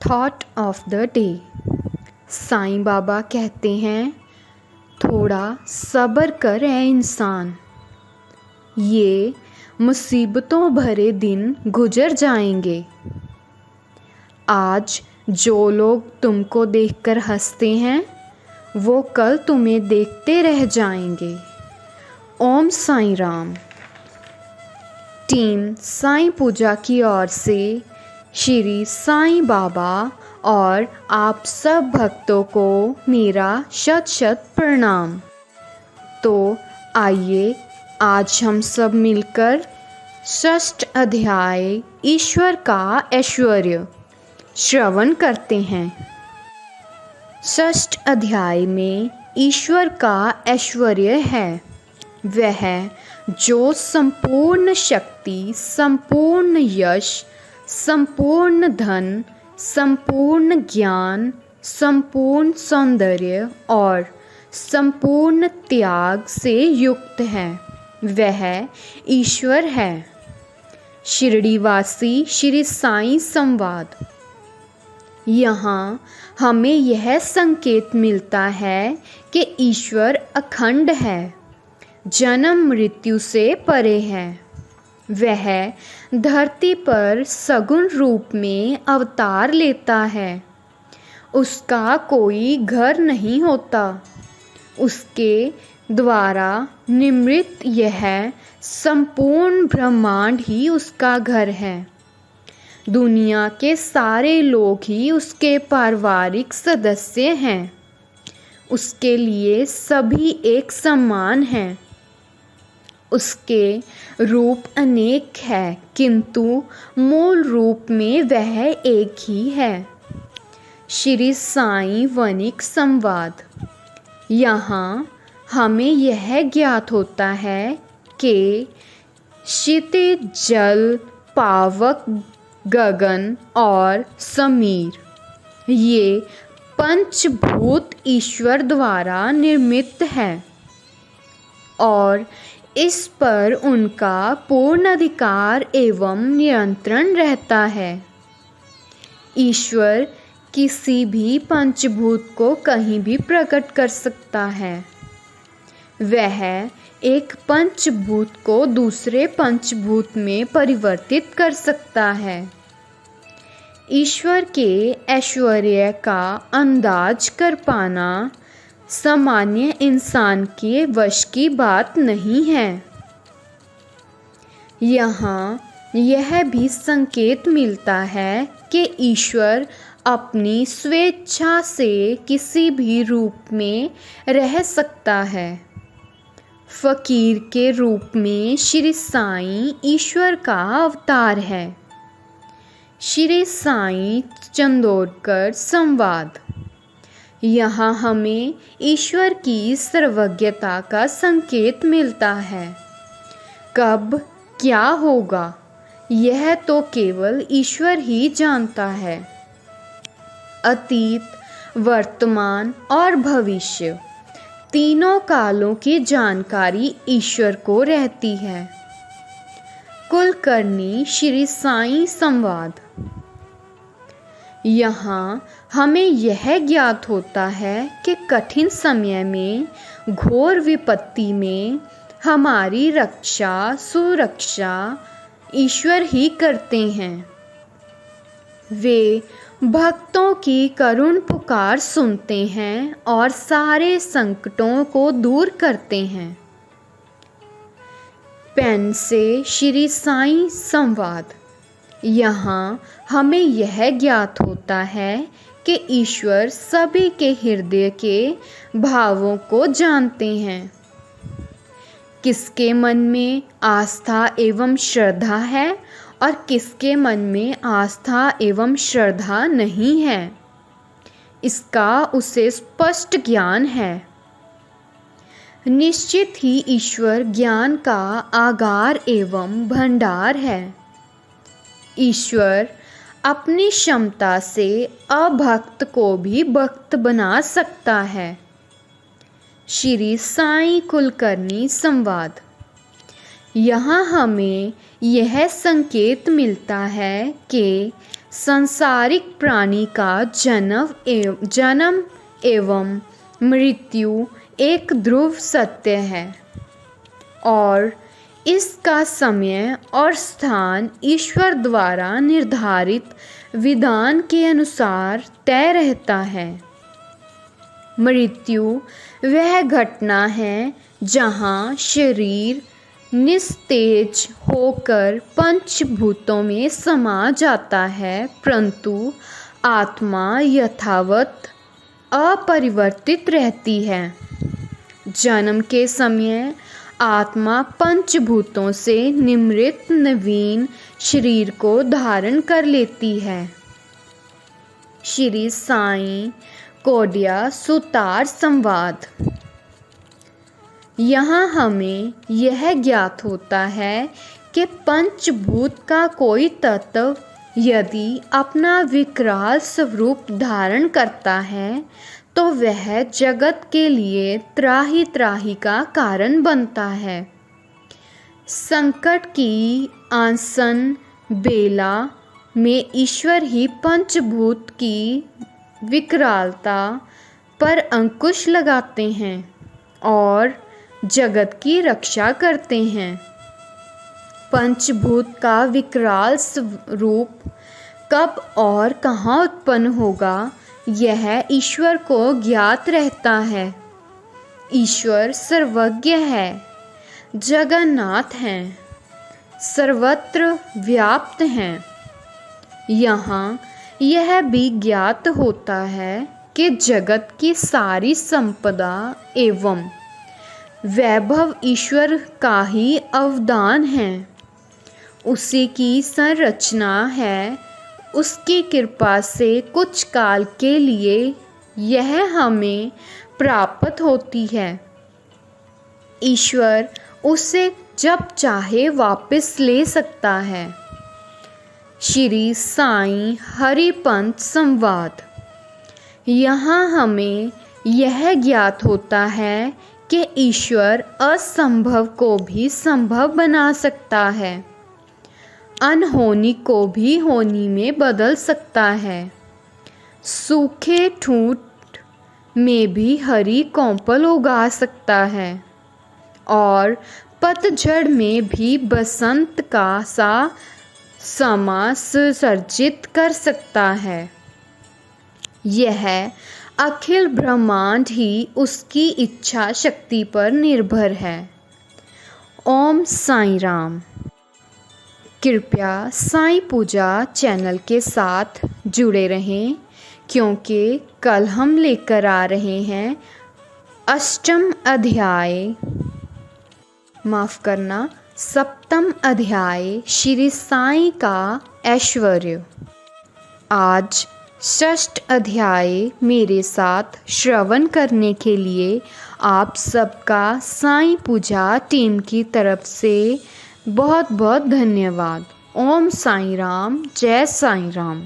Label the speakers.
Speaker 1: Thought of the day. Sai Baba कहते हैं, थोड़ा सब्र कर ऐ इंसान, ये मुसीबतों भरे दिन गुजर जाएंगे। आज जो लोग तुमको देखकर हंसते हैं वो कल तुम्हें देखते रह जाएंगे। ओम साईं राम। टीम साईं पूजा की ओर से श्री साईं बाबा और आप सब भक्तों को मेरा शत शत प्रणाम। तो आइए आज हम सब मिलकर षष्ठ अध्याय ईश्वर का ऐश्वर्य श्रवण करते हैं। षष्ठ अध्याय में ईश्वर का ऐश्वर्य है वह जो संपूर्ण शक्ति, संपूर्ण यश, संपूर्ण धन, संपूर्ण ज्ञान, संपूर्ण सौंदर्य और संपूर्ण त्याग से युक्त है, वह ईश्वर है। शिरडीवासी श्री साईं संवाद। यहाँ हमें यह संकेत मिलता है कि ईश्वर अखंड है, जन्म मृत्यु से परे है। वह धरती पर सगुण रूप में अवतार लेता है। उसका कोई घर नहीं होता। उसके द्वारा निर्मित यह संपूर्ण ब्रह्मांड ही उसका घर है। दुनिया के सारे लोग ही उसके पारिवारिक सदस्य हैं। उसके लिए सभी एक समान हैं। उसके रूप अनेक है किंतु मूल रूप में वह एक ही है। श्री साईं वणिक संवाद। यहाँ हमें यह ज्ञात होता है कि क्षितिज, जल, पावक, गगन और समीर ये पंचभूत ईश्वर द्वारा निर्मित है और इस पर उनका पूर्ण अधिकार एवं नियंत्रण रहता है। ईश्वर किसी भी पंचभूत को कहीं भी प्रकट कर सकता है। वह एक पंचभूत को दूसरे पंचभूत में परिवर्तित कर सकता है। ईश्वर के ऐश्वर्य का अंदाज कर पाना सामान्य इंसान के वश की बात नहीं है। यहाँ यह भी संकेत मिलता है कि ईश्वर अपनी स्वेच्छा से किसी भी रूप में रह सकता है। फकीर के रूप में श्री साईं ईश्वर का अवतार है। श्री साईं चंदोरकर संवाद। यहाँ हमें ईश्वर की सर्वज्ञता का संकेत मिलता है। कब क्या होगा यह तो केवल ईश्वर ही जानता है। अतीत, वर्तमान और भविष्य तीनों कालों की जानकारी ईश्वर को रहती है। कुलकर्णी श्री साईं संवाद। यहाँ हमें यह ज्ञात होता है कि कठिन समय में, घोर विपत्ति में हमारी रक्षा सुरक्षा ईश्वर ही करते हैं। वे भक्तों की करुण पुकार सुनते हैं और सारे संकटों को दूर करते हैं। पेन से श्री साईं संवाद। यहाँ हमें यह ज्ञात होता है कि ईश्वर सभी के हृदय के भावों को जानते हैं। किसके मन में आस्था एवं श्रद्धा है और किसके मन में आस्था एवं श्रद्धा नहीं है, इसका उसे स्पष्ट ज्ञान है। निश्चित ही ईश्वर ज्ञान का आगार एवं भंडार है। ईश्वर अपनी क्षमता से अभक्त को भी भक्त बना सकता है। श्री साईं कुलकर्णी संवाद। यहाँ हमें यह संकेत मिलता है कि संसारिक प्राणी का जन्म एवं मृत्यु एक ध्रुव सत्य है और इसका समय और स्थान ईश्वर द्वारा निर्धारित विधान के अनुसार तय रहता है। मृत्यु वह घटना है जहाँ शरीर निस्तेज होकर पंचभूतों में समा जाता है, परंतु आत्मा यथावत अपरिवर्तित रहती है। जन्म के समय आत्मा पंचभूतों से निमृत नवीन शरीर को धारण कर लेती है। श्री साईं कोडिया सुतार संवाद। यहाँ हमें यह ज्ञात होता है कि पंचभूत का कोई तत्व यदि अपना विकराल स्वरूप धारण करता है तो वह जगत के लिए त्राहि त्राहि का कारण बनता है। संकट की आसन बेला में ईश्वर ही पंचभूत की विकरालता पर अंकुश लगाते हैं और जगत की रक्षा करते हैं। पंचभूत का विकराल स्वरूप कब और कहाँ उत्पन्न होगा, यह ईश्वर को ज्ञात रहता है। ईश्वर सर्वज्ञ है, जगन्नाथ हैं, सर्वत्र व्याप्त हैं। यहाँ यह भी ज्ञात होता है कि जगत की सारी संपदा एवं वैभव ईश्वर का ही अवदान है, उसी की संरचना है। उसकी कृपा से कुछ काल के लिए यह हमें प्राप्त होती है। ईश्वर उसे जब चाहे वापस ले सकता है। श्री साईं हरिपंथ संवाद। यहाँ हमें यह ज्ञात होता है कि ईश्वर असंभव को भी संभव बना सकता है, अनहोनी को भी होनी में बदल सकता है। सूखे ठूंठ में भी हरी कोंपल उगा सकता है और पतझड़ में भी बसंत का सा समा सर्जित कर सकता है। यह अखिल ब्रह्मांड ही उसकी इच्छा शक्ति पर निर्भर है। ओम साईं राम। कृपया साईं पूजा चैनल के साथ जुड़े रहें, क्योंकि कल हम लेकर आ रहे हैं सप्तम अध्याय श्री साईं का ऐश्वर्य। आज षष्ठ अध्याय मेरे साथ श्रवण करने के लिए आप सबका साईं पूजा टीम की तरफ से बहुत बहुत धन्यवाद। ओम साईं राम। जय साईं राम।